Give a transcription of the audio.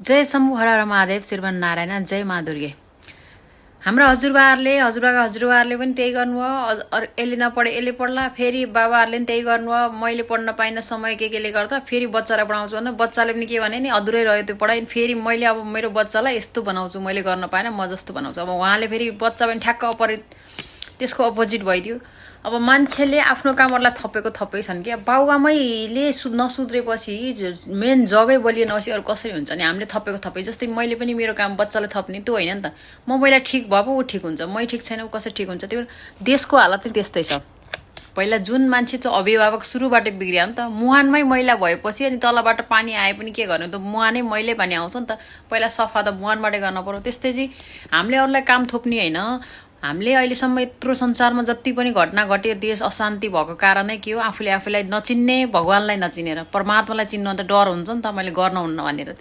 जय शम्भु हर हर महादेव श्रीमान नारायण जय मा दुर्गे। हाम्रो हजुरबाहरूले पनि त्यही गर्नुभयो। यसले नपढे यसले पढ्ला, फेरि बाबाहरूले पनि त्यही गर्नुभयो। मैले पढ्न पाइन समय केले गर्दा फेरि बच्चालाई पढाउँछु भने बच्चाले पनि के भने नि अधुरै रह्यो त्यो पढाइ। फेरि मैले अब मेरो बच्चालाई यस्तो बनाउँछु, मैले गर्न पाएन म जस्तो बनाउँछु। अब उहाँले फेरि बच्चा पनि ठ्याक्क त्यसको अपोजिट भइदियो। अब मान्छेले आफ्नो कामहरूलाई थपेको थपै छन् कि बाउआमैले नसुध्रेपछि मेन जगै बलिएनपछि अरू कसरी हुन्छ नि। हामीले थपेको थपै जस्तै मैले पनि मेरो काम बच्चालाई थप्ने त्यो होइन नि त। मैला ठिक भयो ऊ ठिक हुन्छ, मै ठिक छैन ऊ कसरी ठिक हुन्छ। त्यो देशको हालत चाहिँ त्यस्तै छ। पहिला जुन मान्छे चाहिँ अभिभावक सुरुबाट बिग्रियो नि त। मुहानमै मैला भएपछि अनि तलबाट पानी आए पनि के गर्नु त, मुहानै मैलै पानी आउँछ नि त। पहिला सफा त मुहानबाटै गर्न पर्यो। त्यस्तै चाहिँ हामीले अरूलाई काम थोप्ने होइन। हामीले अहिलेसम्म यत्रो संसारमा जति पनि घटना घट्यो, देश अशान्ति भएको कारणै के हो, आफूले आफूलाई नचिन्ने, भगवानलाई नचिनेर परमात्मालाई चिन्नु त डर हुन्छ नि त। मैले गर्न हुन्न भनेर